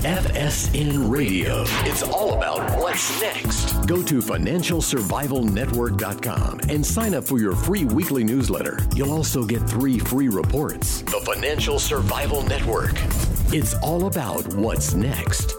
FSN Radio. It's all about what's next. Go to financialsurvivalnetwork.com and sign up for your free weekly newsletter. You'll also get 3 free reports. The Financial Survival Network. It's all about what's next.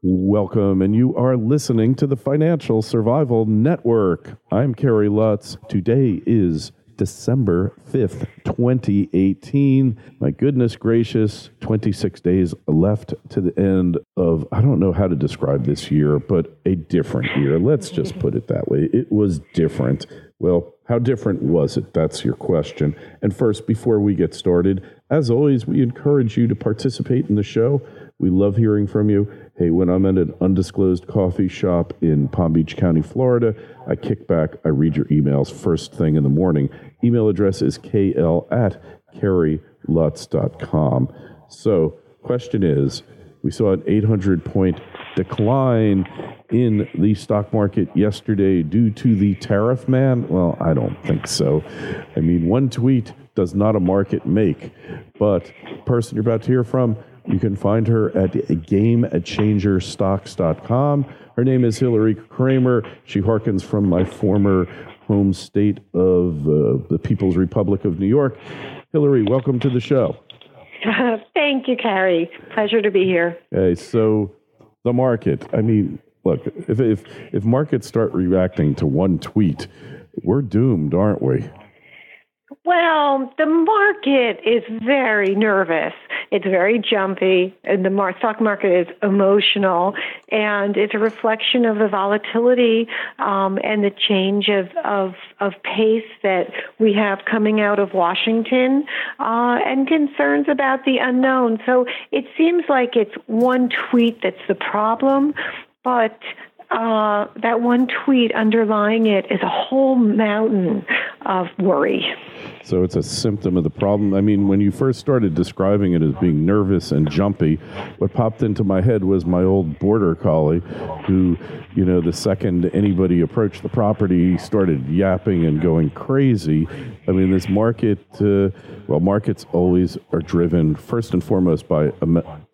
Welcome, and you are listening to the Financial Survival Network. I'm Kerry Lutz. Today is December 5th, 2018. My goodness gracious, 26 days left to the end of, I don't know how to describe this year, but a different year. Let's just put it that way. It was different. Well, how different was it? That's your question. And first, before we get started, as always, we encourage you to participate in the show. We love hearing from you. Hey, when I'm at an undisclosed coffee shop in Palm Beach County, Florida, I kick back, I read your emails first thing in the morning. Email address is kl@kerrylutz.com. So, question is, we saw an 800-point decline in the stock market yesterday due to the tariff man? Well, I don't think so. I mean, one tweet does not a market make, but the person you're about to hear from, you can find her at GameChangerStocks.com. Her name is Hillary Kramer. She harkens from my former home state of the People's Republic of New York. Hillary, welcome to the show. Thank you, Carrie. Pleasure to be here. Hey, so the market. I mean, look, if markets start reacting to one tweet, we're doomed, aren't we? Well, the market is very nervous. It's very jumpy, and the stock market is emotional, and it's a reflection of the volatility and the change of pace that we have coming out of Washington and concerns about the unknown. So it seems like it's one tweet that's the problem, but that one tweet underlying it is a whole mountain of worry. So it's a symptom of the problem. I mean, when you first started describing it as being nervous and jumpy, what popped into my head was my old border collie who, you know, the second anybody approached the property, started yapping and going crazy. I mean, this market, markets always are driven first and foremost by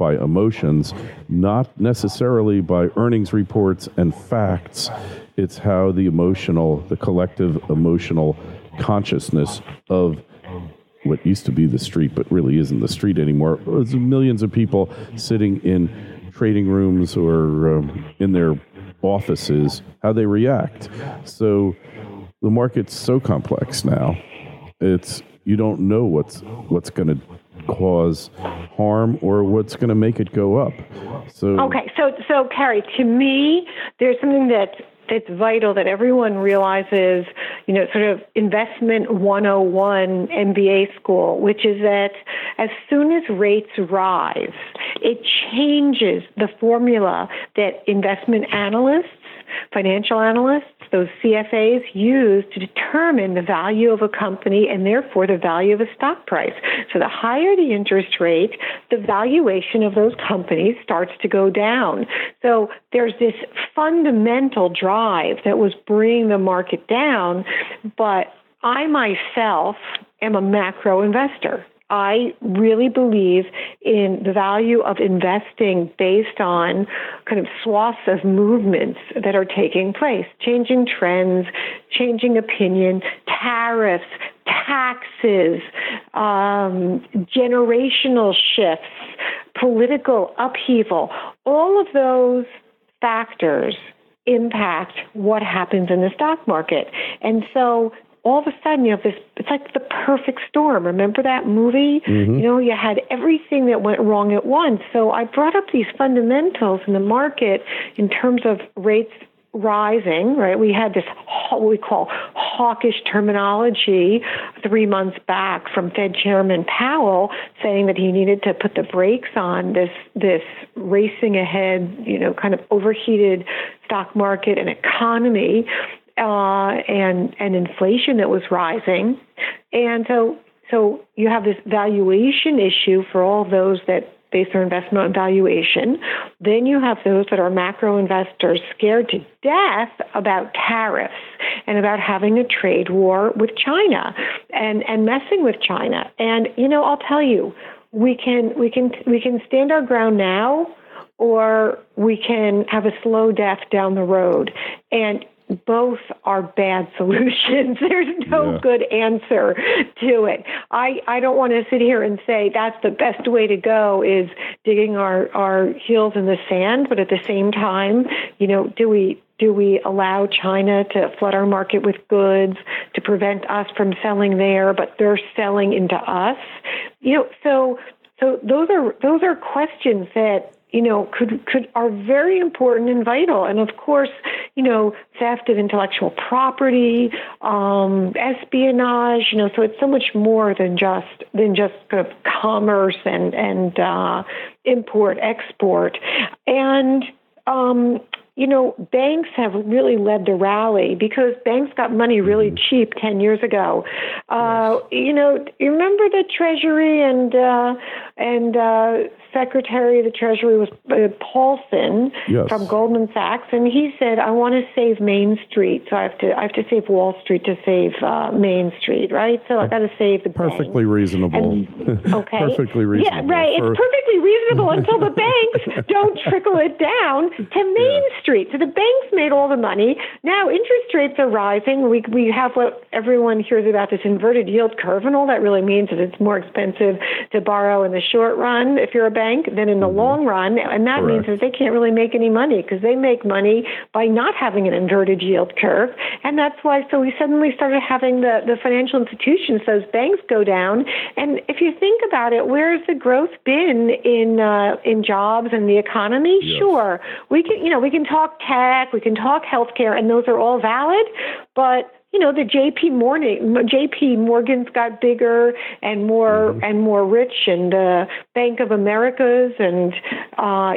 emotions, not necessarily by earnings reports and facts. It's how the collective emotional consciousness of what used to be the street, but really isn't the street anymore. There's millions of people sitting in trading rooms or in their offices, how they react. So the market's so complex now. You don't know what's going to cause harm or what's going to make it go up. So Carrie, to me, there's something that's vital that everyone realizes, you know, sort of investment 101 MBA school, which is that as soon as rates rise, it changes the formula that investment analysts, financial analysts, those CFAs use to determine the value of a company and therefore the value of a stock price. So the higher the interest rate, the valuation of those companies starts to go down. So there's this fundamental drive that was bringing the market down, but I myself am a macro investor. I really believe in the value of investing based on kind of swaths of movements that are taking place, changing trends, changing opinion, tariffs, taxes, generational shifts, political upheaval. All of those factors impact what happens in the stock market. And so all of a sudden, you have this, it's like the perfect storm. Remember that movie? Mm-hmm. You know, you had everything that went wrong at once. So I brought up these fundamentals in the market in terms of rates rising, right? We had this, what we call hawkish terminology 3 months back from Fed Chairman Powell saying that he needed to put the brakes on this racing ahead, you know, kind of overheated stock market and economy. And inflation that was rising. And so you have this valuation issue for all those that base their investment on valuation. Then you have those that are macro investors scared to death about tariffs and about having a trade war with China and messing with China. And, you know, I'll tell you, we can stand our ground now, or we can have a slow death down the road. And both are bad solutions. There's no good answer to it. I don't want to sit here and say that's the best way to go is digging our heels in the sand, but at the same time, do we allow China to flood our market with goods to prevent us from selling there, but they're selling into us? So those are questions that are very important and vital. And of course, theft of intellectual property, espionage, so it's so much more than just kind of commerce and import, export. And, banks have really led the rally because banks got money really cheap 10 years ago. You remember the Treasury and Secretary of the Treasury was Paulson from Goldman Sachs, and he said, "I want to save Main Street, so I have to save Wall Street to save Main Street, right? So I got to save the perfectly bank." reasonable. Okay, perfectly reasonable. Yeah, right. It's perfectly reasonable until the banks don't trickle it down to Main Street. So the banks made all the money. Now interest rates are rising. We have what everyone hears about, this inverted yield curve, and all that really means is it's more expensive to borrow in the short run if you're a bank than in the long run, and that means that they can't really make any money because they make money by not having an inverted yield curve, and that's why. So we suddenly started having the financial institutions, those banks, go down. And if you think about it, where's the growth been in jobs and the economy? Yes. Sure, we can talk tech, we can talk healthcare, and those are all valid, but the JP Morgan's got bigger and more rich, and the Bank of America's, and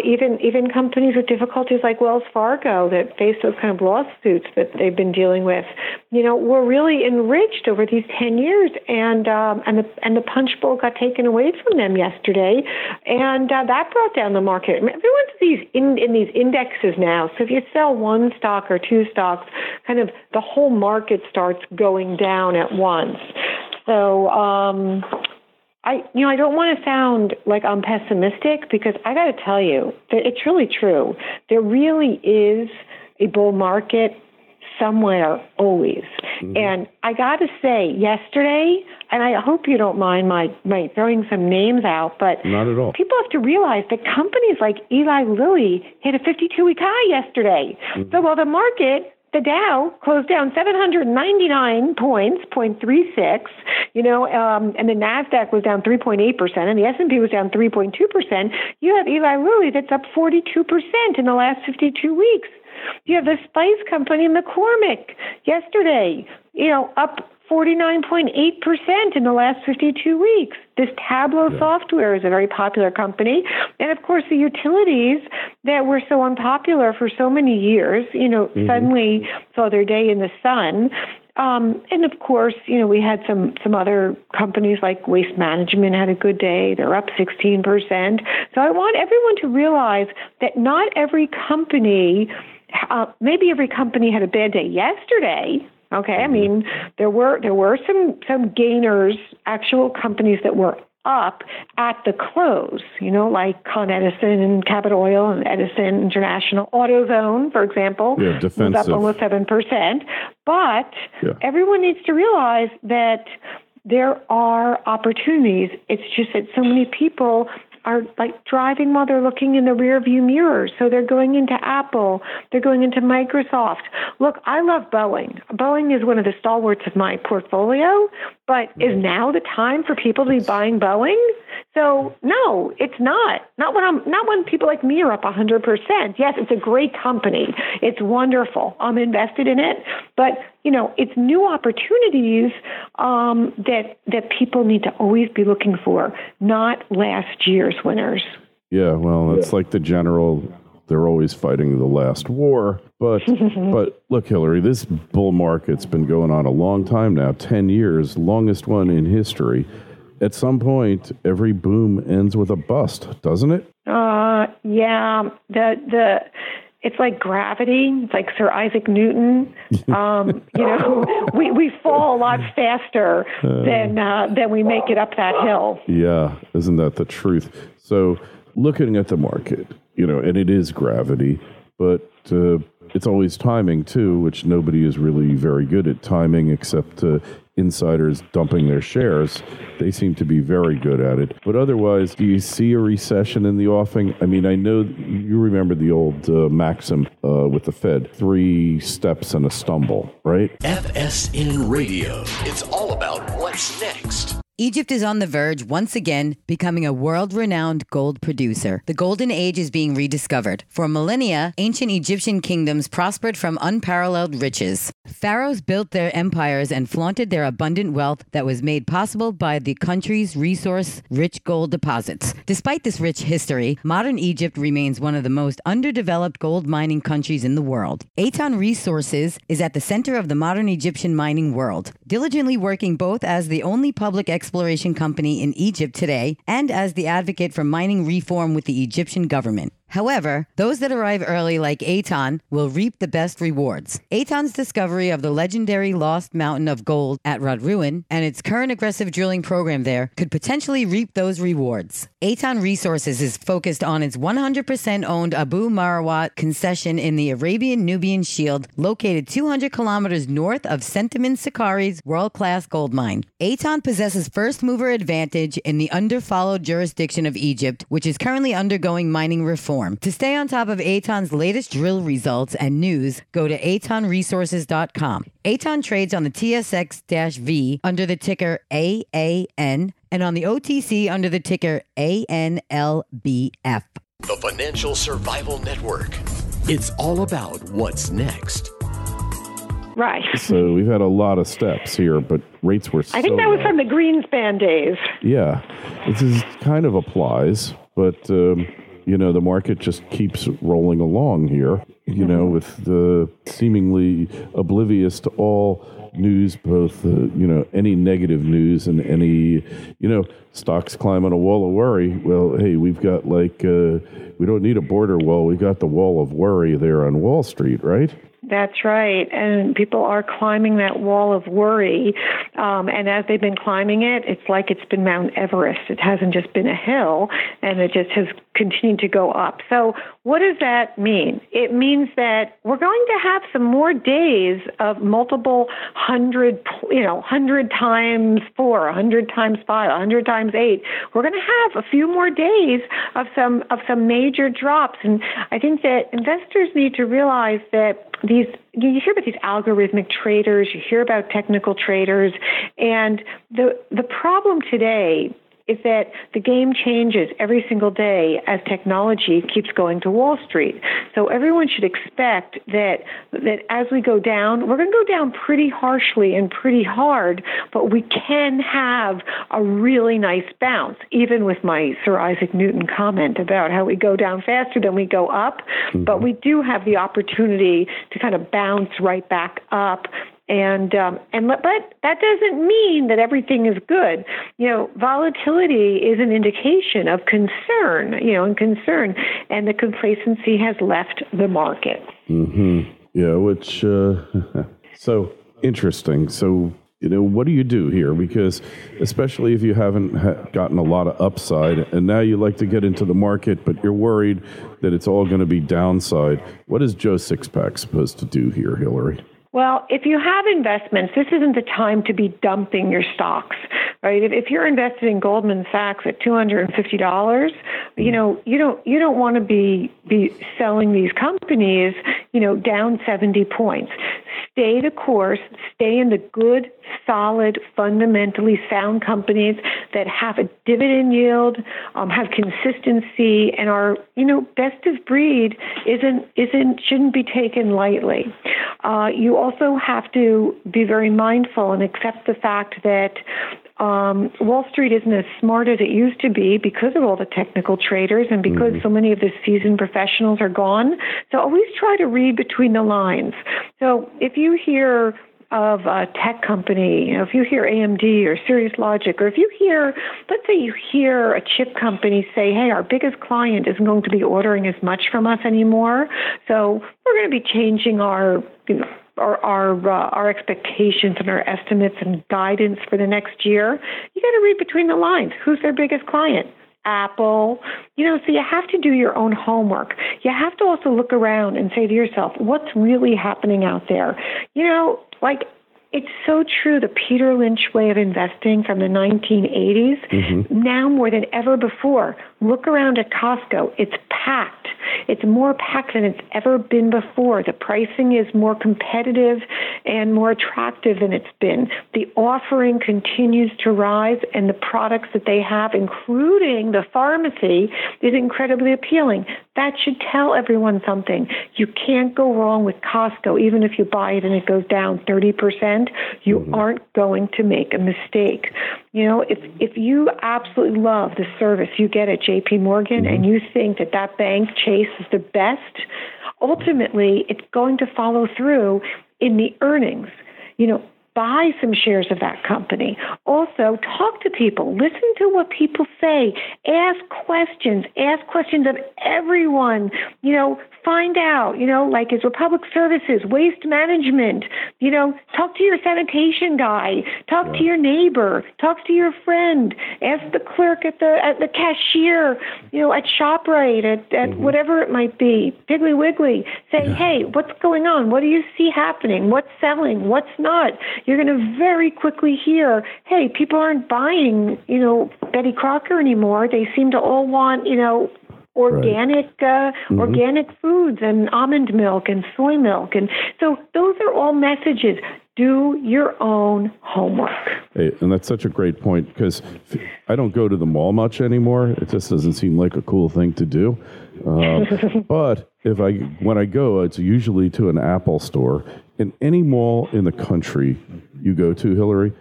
even companies with difficulties like Wells Fargo that face those kind of lawsuits that they've been dealing with, were really enriched over these 10 years, and the punch bowl got taken away from them yesterday, and that brought down the market. Everyone's in these indexes now, so if you sell one stock or two stocks, kind of the whole market starts going down at once. So I don't want to sound like I'm pessimistic, because I got to tell you that it's really true. There really is a bull market somewhere always. Mm-hmm. And I got to say, yesterday, and I hope you don't mind my throwing some names out, but not at all. People have to realize that companies like Eli Lilly hit a 52-week high yesterday. Mm-hmm. So while the market, the Dow closed down 799 points, 0.36, and the NASDAQ was down 3.8%, and the S&P was down 3.2%. You have Eli Lilly that's up 42% in the last 52 weeks. You have the spice company McCormick yesterday, up 49.8% in the last 52 weeks. This Tableau software is a very popular company. And of course, the utilities that were so unpopular for so many years, suddenly saw their day in the sun. And of course, we had some other companies like Waste Management had a good day. They're up 16%. So I want everyone to realize that not every company, maybe every company had a bad day yesterday. Okay, I mean, there were some gainers, actual companies that were up at the close, like Con Edison and Cabot Oil and Edison International. AutoZone, for example, was up almost 7%. But everyone needs to realize that there are opportunities. It's just that so many people are like driving while they're looking in the rear view mirror. So they're going into Apple, they're going into Microsoft. Look, I love Boeing. Boeing is one of the stalwarts of my portfolio, but is now the time for people to be buying Boeing? So no, it's not. Not when people like me are up 100%. Yes, it's a great company. It's wonderful. I'm invested in it. But it's new opportunities that people need to always be looking for, not last year's winners. Yeah, well, it's like the general. They're always fighting the last war. But look, Hillary, this bull market's been going on a long time now, 10 years, longest one in history. At some point, every boom ends with a bust, doesn't it? Yeah. it's like gravity. It's like Sir Isaac Newton. We fall a lot faster than we make it up that hill. Yeah, isn't that the truth? So looking at the market, and it is gravity, but it's always timing too, which nobody is really very good at timing except insiders dumping their shares. They seem to be very good at it. But otherwise, do you see a recession in the offing? I mean, I know you remember the old maxim with the Fed, 3 steps and a stumble, right? FSN Radio. It's all about what's next. Egypt is on the verge, once again, becoming a world-renowned gold producer. The golden age is being rediscovered. For millennia, ancient Egyptian kingdoms prospered from unparalleled riches. Pharaohs built their empires and flaunted their abundant wealth that was made possible by the country's resource-rich gold deposits. Despite this rich history, modern Egypt remains one of the most underdeveloped gold mining countries in the world. Aton Resources is at the center of the modern Egyptian mining world, diligently working both as the only public exploration company in Egypt today and as the advocate for mining reform with the Egyptian government. However, those that arrive early like Aton will reap the best rewards. Aton's discovery of the legendary Lost Mountain of Gold at Rodruin and its current aggressive drilling program there could potentially reap those rewards. Aton Resources is focused on its 100% owned Abu Marawat concession in the Arabian-Nubian Shield, located 200 kilometers north of Centamin Sakari's world-class gold mine. Aton possesses first-mover advantage in the under-followed jurisdiction of Egypt, which is currently undergoing mining reform. To stay on top of Aton's latest drill results and news, go to atonresources.com. Aton trades on the TSX-V under the ticker AAN and on the OTC under the ticker ANLBF. The Financial Survival Network. It's all about what's next. Right. So we've had a lot of steps here, but rates were so I think that was from the Greenspan days. Yeah. This is kind of applies, but... the market just keeps rolling along here, with the seemingly oblivious to all news, both, any negative news and any, stocks climb on a wall of worry. Well, hey, we've got we don't need a border wall. We got the wall of worry there on Wall Street, right? That's right. And people are climbing that wall of worry. And as they've been climbing it, it's like it's been Mount Everest. It hasn't just been a hill, and it just has continued to go up. So what does that mean? It means that we're going to have some more days of multiple 100 times 4, 100 times 5, 100 times 8. We're going to have a few more days of some major drops. And I think that investors need to realize that you hear about these algorithmic traders, you hear about technical traders, and the problem today is that the game changes every single day as technology keeps going to Wall Street. So everyone should expect that as we go down, we're going to go down pretty harshly and pretty hard, but we can have a really nice bounce, even with my Sir Isaac Newton comment about how we go down faster than we go up. Mm-hmm. But we do have the opportunity to kind of bounce right back up. But that doesn't mean that everything is good. Volatility is an indication of concern, and the complacency has left the market. Mm-hmm. Yeah, which, so interesting. So, what do you do here? Because especially if you haven't gotten a lot of upside and now you like to get into the market, but you're worried that it's all going to be downside. What is Joe Sixpack supposed to do here, Hillary? Well, if you have investments, this isn't the time to be dumping your stocks, right? If you're invested in Goldman Sachs at $250, you don't want to be selling these companies, down 70 points. Stay the course, stay in the good, solid, fundamentally sound companies that have a dividend yield, have consistency, and are, best of breed shouldn't be taken lightly. You also have to be very mindful and accept the fact that Wall Street isn't as smart as it used to be because of all the technical traders and because so many of the seasoned professionals are gone. So always try to read between the lines. So if you hear of a tech company, if you hear AMD or Cirrus Logic, or if you hear, let's say you hear a chip company say, hey, our biggest client isn't going to be ordering as much from us anymore, so we're going to be changing our expectations and our estimates and guidance for the next year. You got to read between the lines. Who's their biggest client? Apple. So you have to do your own homework. You have to also look around and say to yourself, what's really happening out there? It's so true, the Peter Lynch way of investing from the 1980s, now more than ever before. Look around at Costco. It's packed. It's more packed than it's ever been before. The pricing is more competitive and more attractive than it's been. The offering continues to rise, and the products that they have, including the pharmacy, is incredibly appealing. That should tell everyone something. You can't go wrong with Costco. Even if you buy it and it goes down 30%, you aren't going to make a mistake. If you absolutely love the service you get at J.P. Morgan and you think that bank, Chase, is the best, ultimately it's going to follow through in the earnings. Buy some shares of that company. Also, talk to people. Listen to what people say. Ask questions. Ask questions of everyone. Find out, like is Republic Services, waste management, talk to your sanitation guy, talk to your neighbor, talk to your friend, ask the clerk at the cashier, at ShopRite, at whatever it might be, Piggly Wiggly. Say, hey, what's going on? What do you see happening? What's selling? What's not? You're going to very quickly hear, hey, people aren't buying, Betty Crocker anymore. They seem to all want, organic organic foods and almond milk and soy milk. And so those are all messages. Do your own homework. Hey, and that's such a great point, because I don't go to the mall much anymore. It just doesn't seem like a cool thing to do. But when I go, it's usually to an Apple store. In any mall in the country you go to, Hillary,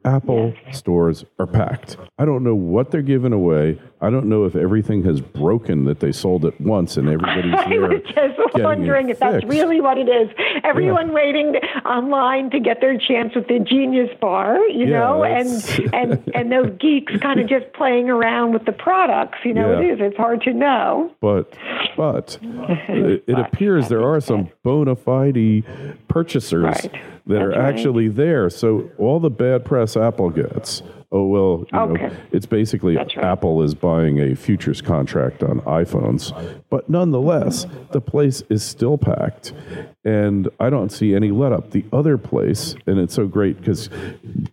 Apple stores are packed. I don't know what they're giving away. I don't know if everything has broken that they sold at once and everybody's there. I was just wondering if that's really what it is. Everyone waiting online to get their chance with the Genius Bar, and those geeks kind of just playing around with the products. It is. It's hard to know. But it appears there are some bona fide purchasers that are actually there. So all the bad press Apple gets, it's basically Apple is buying a futures contract on iPhones. But nonetheless, the place is still packed, and I don't see any let up. The other place, and it's so great because,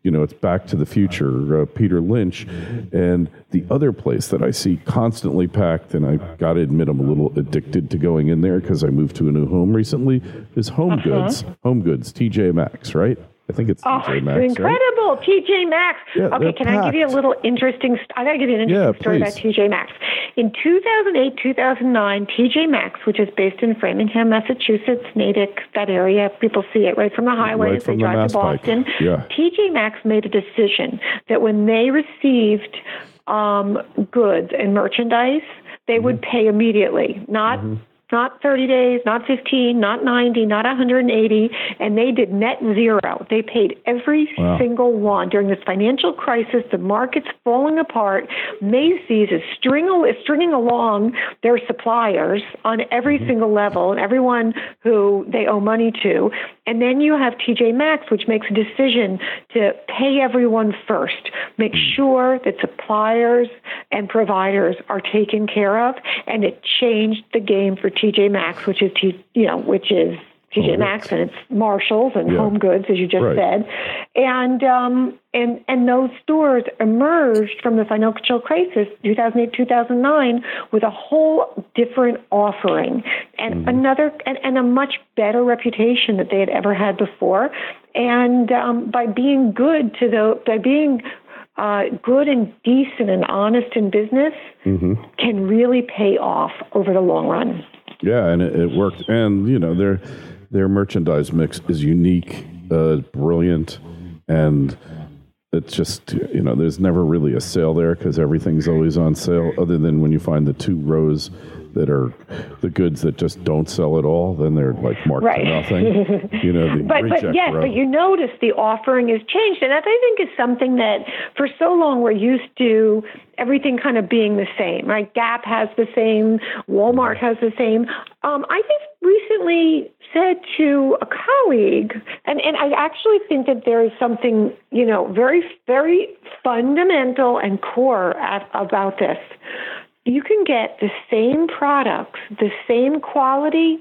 it's Back to the Future, Peter Lynch, and the other place that I see constantly packed, and I got to admit I'm a little addicted to going in there because I moved to a new home recently, is Home Goods. Home Goods, TJ Maxx, right? I think it's TJ Maxx. It's incredible, right? TJ Maxx. Yeah, okay, can I give you a little interesting? I got to give you an interesting story about TJ Maxx. In 2008, 2009, TJ Maxx, which is based in Framingham, Massachusetts, Natick, that area, people see it right from the highway as they drive to Boston. Yeah. TJ Maxx made a decision that when they received goods and merchandise, they would pay immediately, not 30 days, not 15, not 90, not 180, and they did net zero. They paid every single one. During this financial crisis, the market's falling apart. Macy's is stringing along their suppliers on every single level and everyone who they owe money to. And then you have TJ Maxx, which makes a decision to pay everyone first, make sure that suppliers and providers are taken care of, and it changed the game for TJ Maxx, which is TJ Maxx, and it's Marshalls and Home Goods, as you just said, and those stores emerged from the financial crisis, 2008, 2009, with a whole different offering and and a much better reputation that they had ever had before, and by being good good and decent and honest in business can really pay off over the long run. Yeah, and it worked. And, their merchandise mix is unique, brilliant, and it's just, there's never really a sale there because everything's always on sale, other than when you find the 2 rows that are the goods that just don't sell at all, then they're like marked to nothing. But you notice the offering has changed, and that I think is something that for so long we're used to everything kind of being the same, right? Gap has the same, Walmart has the same. I just recently said to a colleague, and I actually think that there is something, very, very fundamental and core about this. You can get the same products, the same quality,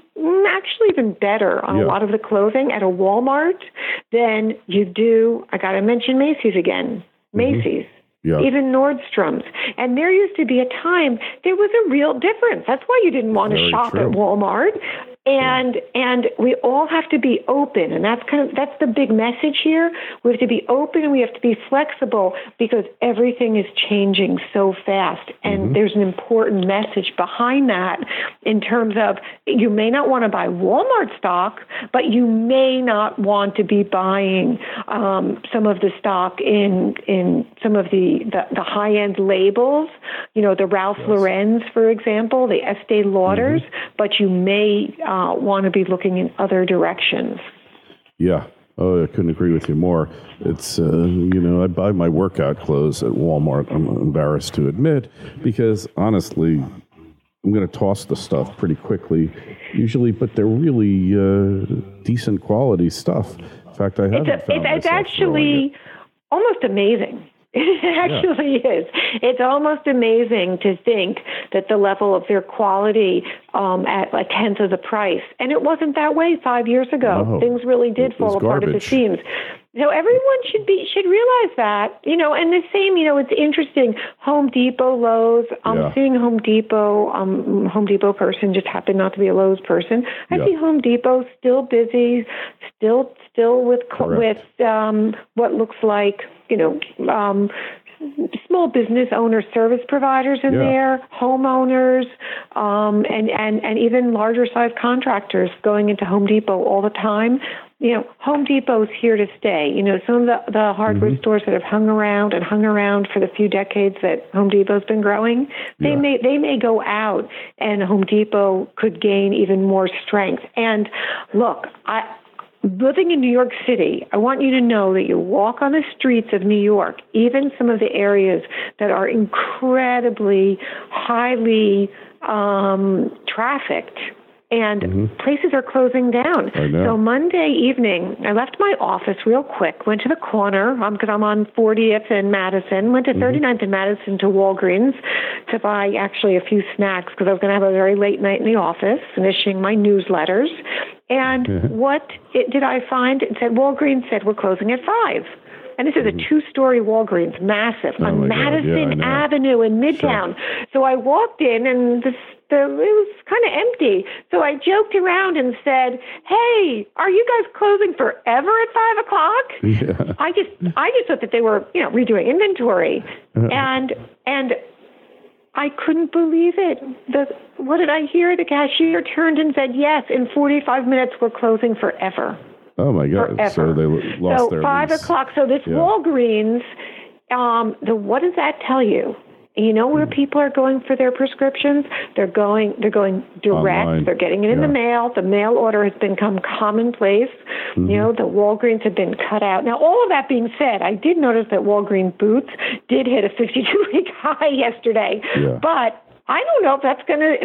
actually even better on a lot of the clothing at a Walmart than you do, I got to mention Macy's again, Macy's. Even Nordstrom's. And there used to be a time there was a real difference. That's why you didn't want to shop at Walmart. And we all have to be open, and that's the big message here. We have to be open and we have to be flexible because everything is changing so fast. And there's an important message behind that in terms of you may not want to buy Walmart stock, but you may not want to be buying some of the stock in some of the high-end labels, the Ralph Lauren's, for example, the Estee Lauders, but you may want to be looking in other directions. Yeah. Oh, I couldn't agree with you more. It's, I buy my workout clothes at Walmart, I'm embarrassed to admit, because honestly, I'm going to toss the stuff pretty quickly, usually, but they're really decent quality stuff. In fact, I haven't found it's actually almost amazing. It actually is. It's almost amazing to think that the level of their quality at a tenth of the price. And it wasn't that way 5 years ago. No, things really did fall apart at the seams. So everyone should realize that, and the same, it's interesting. Home Depot, Lowe's, seeing Home Depot person, just happened not to be a Lowe's person. I see Home Depot still busy, still with what looks like, small business owner service providers in there, homeowners, and even larger size contractors going into Home Depot all the time. Home Depot's here to stay. Some of the hardware stores that have hung around for the few decades that Home Depot's been growing, they may go out, and Home Depot could gain even more strength. And look, living in New York City, I want you to know that you walk on the streets of New York, even some of the areas that are incredibly highly trafficked, and places are closing down. So Monday evening, I left my office real quick, went to the corner, because I'm on 40th and Madison, went to 39th and Madison to Walgreens to buy actually a few snacks because I was going to have a very late night in the office, finishing my newsletters. And what did I find? It said, Walgreens said, we're closing at 5. And this is a 2-story Walgreens, massive, on Madison Avenue in Midtown. Sure. So I walked in, and it was kind of empty. So I joked around and said, "Hey, are you guys closing forever at 5 o'clock?" Yeah. I just thought that they were, redoing inventory, and I couldn't believe it. What did I hear? The cashier turned and said, "Yes, in 45 minutes we're closing forever." Oh my God! Forever. So they lost their 5 o'clock. So this Walgreens, what does that tell you? Where people are going for their prescriptions? They're going direct. Online. They're getting it in the mail. The mail order has become commonplace. The Walgreens have been cut out. Now, all of that being said, I did notice that Walgreens Boots did hit a 52-week high yesterday. Yeah. But I don't know if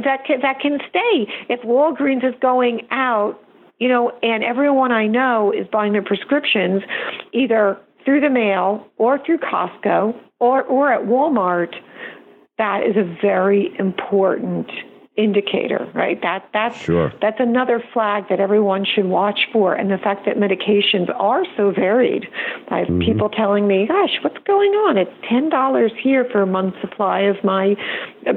that can stay. If Walgreens is going out, and everyone I know is buying their prescriptions either through the mail or through Costco or at Walmart, that is a very important indicator, right? That's another flag that everyone should watch for. And the fact that medications are so varied. I have people telling me, gosh, what's going on? It's $10 here for a month's supply of my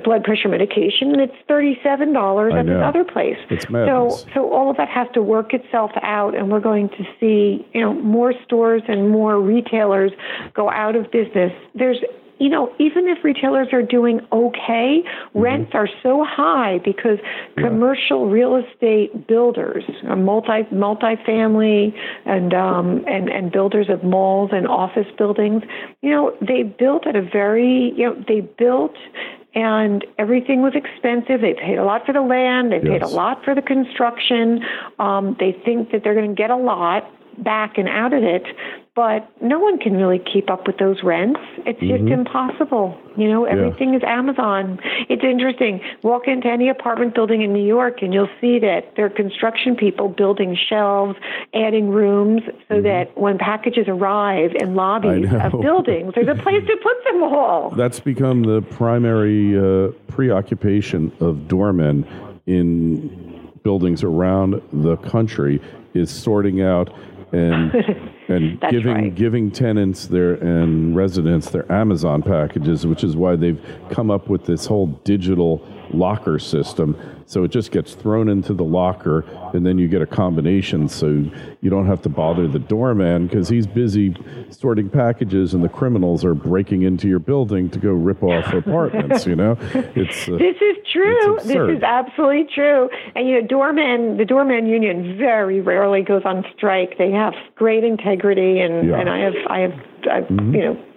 blood pressure medication, and it's $37 at another place. It's madness. So all of that has to work itself out, and we're going to see, more stores and more retailers go out of business. even if retailers are doing okay, rents are so high because commercial real estate builders, multifamily and builders of malls and office buildings, they built at a very, and everything was expensive. They paid a lot for the land. They paid a lot for the construction. They think that they're going to get a lot back and out of it, but no one can really keep up with those rents. It's just impossible. Everything is Amazon. It's interesting. Walk into any apartment building in New York and you'll see that there are construction people building shelves, adding rooms so that when packages arrive in lobbies of buildings, there's a place to put them all. That's become the primary preoccupation of doormen in buildings around the country, is sorting out and giving tenants and residents their Amazon packages, which is why they've come up with this whole digital locker system. So it just gets thrown into the locker, and then you get a combination, so you don't have to bother the doorman because he's busy sorting packages, and the criminals are breaking into your building to go rip off apartments. It's this is true. This is absolutely true. And the doorman union very rarely goes on strike. They have great integrity, and I have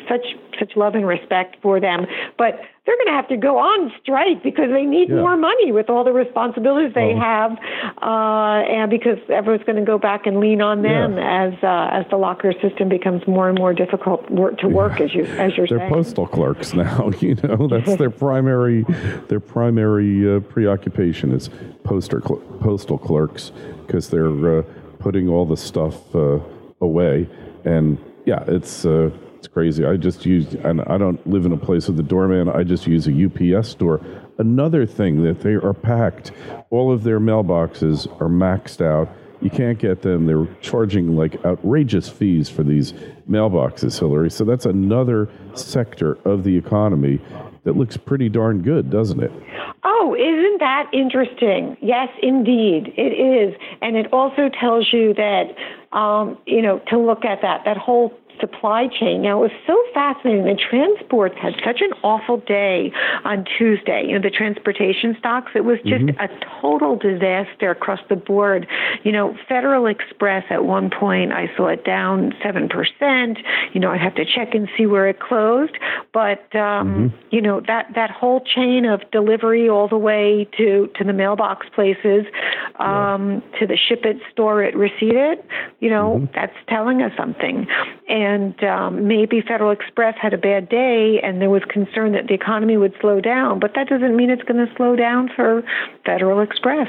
such love and respect for them. But they're going to have to go on strike because they need more money with all the responsibilities they have, and because everyone's going to go back and lean on them as the locker system becomes more and more difficult to work, as you're saying. They're postal clerks now. That's their primary preoccupation is postal clerks, because they're putting all the stuff away. And it's crazy. I just and I don't live in a place with a doorman. I just use a UPS store. Another thing that they are packed. All of their mailboxes are maxed out. You can't get them. They're charging like outrageous fees for these mailboxes, Hillary. So that's another sector of the economy that looks pretty darn good, doesn't it? Oh, isn't that interesting? Yes, indeed, it is. And it also tells you that, to look at that whole supply chain. Now, it was so fascinating. The transports had such an awful day on Tuesday. The transportation stocks, it was just a total disaster across the board. Federal Express at one point, I saw it down 7%. I'd have to check and see where it closed. But, that whole chain of delivery all the way to the mailbox places, to the ship it, store it, receipt it, that's telling us something. And maybe Federal Express had a bad day and there was concern that the economy would slow down, but that doesn't mean it's going to slow down for Federal Express.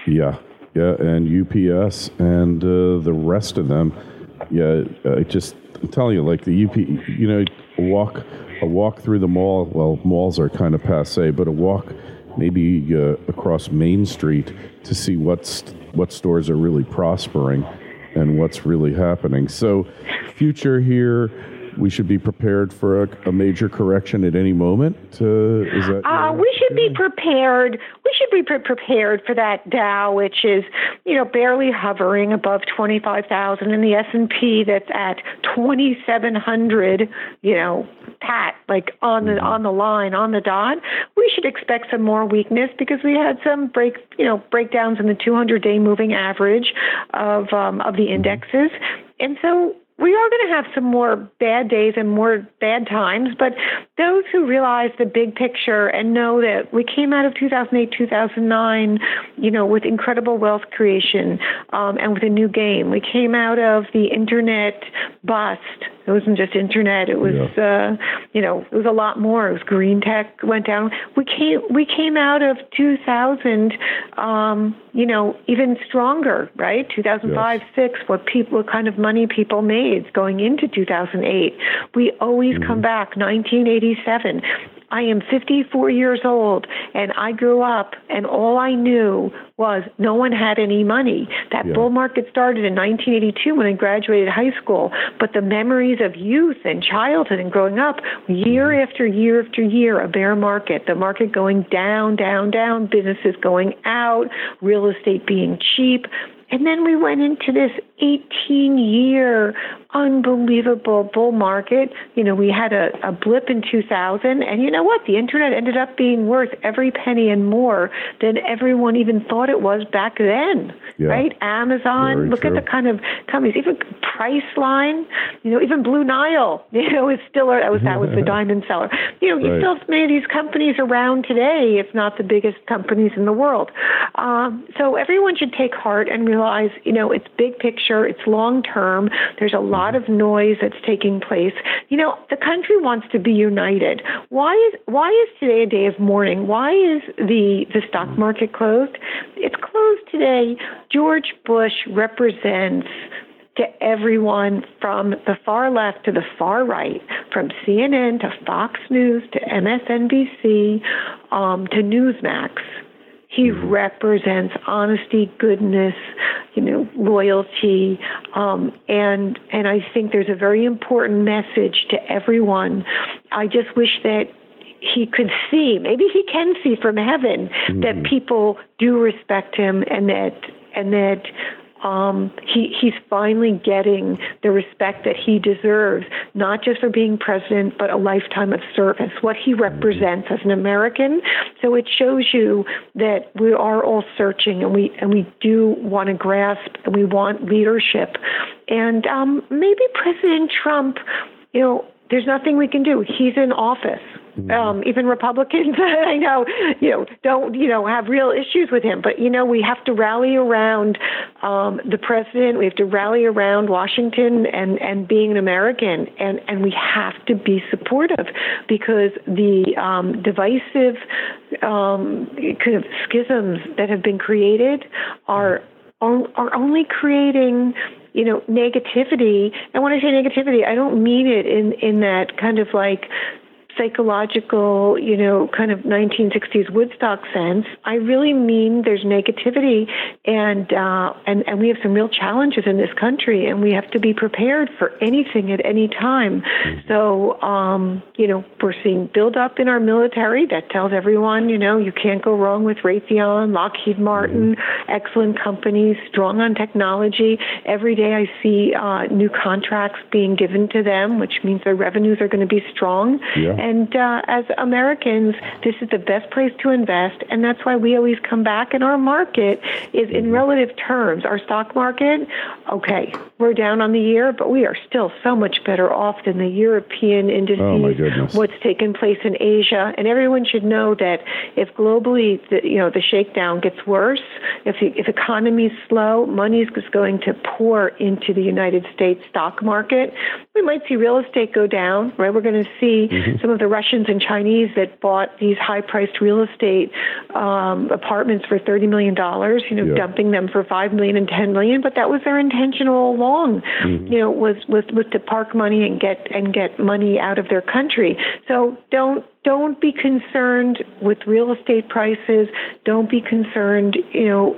Yeah, and UPS and the rest of them. I'm telling you, like the a walk through the mall. Well, malls are kind of passé, but a walk maybe across Main Street to see what stores are really prospering and what's really happening. So, future here, we should be prepared for a major correction at any moment. Is that? We should be prepared. We should be prepared for that Dow, which is, barely hovering above 25,000, and the S&P that's at 2,700. Pat, like on the line, on the dot. We should expect some more weakness because we had some breakdowns in the 200-day moving average of the indexes, and so we are going to have some more bad days and more bad times, but those who realize the big picture and know that we came out of 2008, 2009, with incredible wealth creation and with a new game. We came out of the internet bust. It wasn't just internet. It was, it was a lot more. It was green tech went down. We came out of 2000, even stronger, right? 2005, 6, what kind of money people made going into 2008. We always come back. 1987. I am 54 years old, and I grew up, and all I knew was no one had any money. That bull market started in 1982 when I graduated high school, but the memories of youth and childhood and growing up, year after year after year, a bear market, the market going down, down, down, businesses going out, real estate being cheap. And then we went into this 18-year unbelievable bull market. We had a blip in 2000, and you know what? The internet ended up being worth every penny and more than everyone even thought it was back then, right? Amazon, look at the kind of companies, even Priceline, even Blue Nile, is still, that was the diamond seller. You still have many of these companies around today, if not the biggest companies in the world. So everyone should take heart and realize, it's big picture, it's long term. There's a lot of noise that's taking place. The country wants to be united. Why is today a day of mourning? Why is the stock market closed? It's closed today. George Bush represents to everyone from the far left to the far right, from CNN to Fox News to MSNBC to Newsmax. He represents honesty, goodness, loyalty, and I think there's a very important message to everyone. I just wish that he could see, maybe he can see from heaven, that people do respect him, and that he's finally getting the respect that he deserves, not just for being president, but a lifetime of service, what he represents as an American. So it shows you that we are all searching, and we do want to grasp, and we want leadership. And maybe President Trump, there's nothing we can do. He's in office. Even Republicans, I know, don't, have real issues with him. But, we have to rally around the president. We have to rally around Washington and being an American. And we have to be supportive, because the divisive kind of schisms that have been created are only creating negativity. And when I say negativity, I don't mean it in that kind of like psychological, kind of 1960s Woodstock sense. I really mean there's negativity, and we have some real challenges in this country, and we have to be prepared for anything at any time. So, we're seeing buildup in our military that tells everyone, you can't go wrong with Raytheon, Lockheed Martin, excellent companies, strong on technology. Every day I see new contracts being given to them, which means their revenues are going to be strong. And as Americans, this is the best place to invest, and that's why we always come back. And our market is in relative terms. Our stock market, okay, we're down on the year, but we are still so much better off than the European indices. Oh my goodness. What's taken place in Asia, and everyone should know that if globally, the shakedown gets worse, if economies slow, money is going to pour into the United States stock market. We might see real estate go down, right? We're going to see some of the Russians and Chinese that bought these high-priced real estate apartments for $30 million, dumping them for $5 million and $10 million. But that was their intention all along, was to park money and get money out of their country. So don't be concerned with real estate prices. Don't be concerned,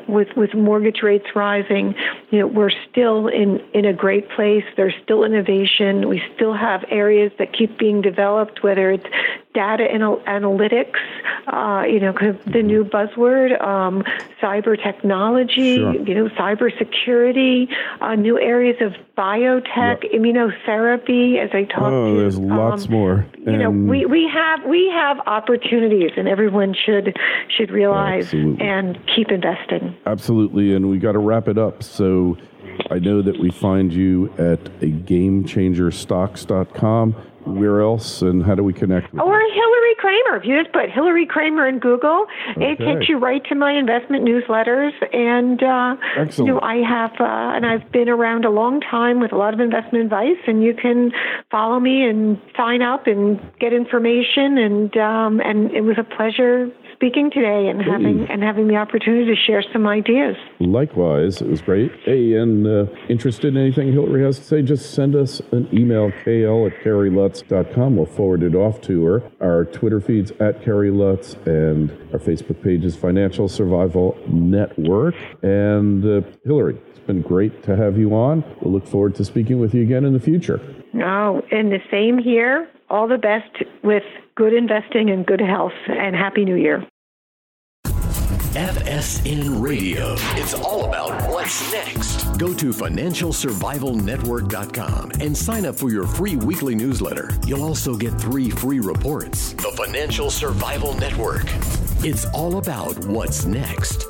with mortgage rates rising. We're still in a great place. There's still innovation. We still have areas that keep being developed, whether it's data analytics, kind of the new buzzword, cyber technology, cyber security, new areas of biotech, immunotherapy, as I talked to. There's lots more. We have opportunities, and everyone should realize and keep investing. Absolutely, and we got to wrap it up. So I know that we find you at GameChangerStocks.com. Where else, and how do we connect with you? Or Hillary Kramer. If you just put Hillary Kramer in Google, it takes you right to my investment newsletters. And excellent. I have, and I've been around a long time with a lot of investment advice. And you can follow me and sign up and get information. And it was a pleasure speaking today and having the opportunity to share some ideas. Likewise, it was great. Hey, and interested in anything Hillary has to say, just send us an email, kl@carrielutz.com. We'll forward it off to her. Our Twitter feed's @CarrieLutz, and our Facebook page is Financial Survival Network. And Hillary, it's been great to have you on. We'll look forward to speaking with you again in the future. Oh, and the same here. All the best with good investing and good health, and Happy New Year. FSN Radio. It's all about what's next. Go to financialsurvivalnetwork.com and sign up for your free weekly newsletter. You'll also get 3 free reports. The Financial Survival Network. It's all about what's next.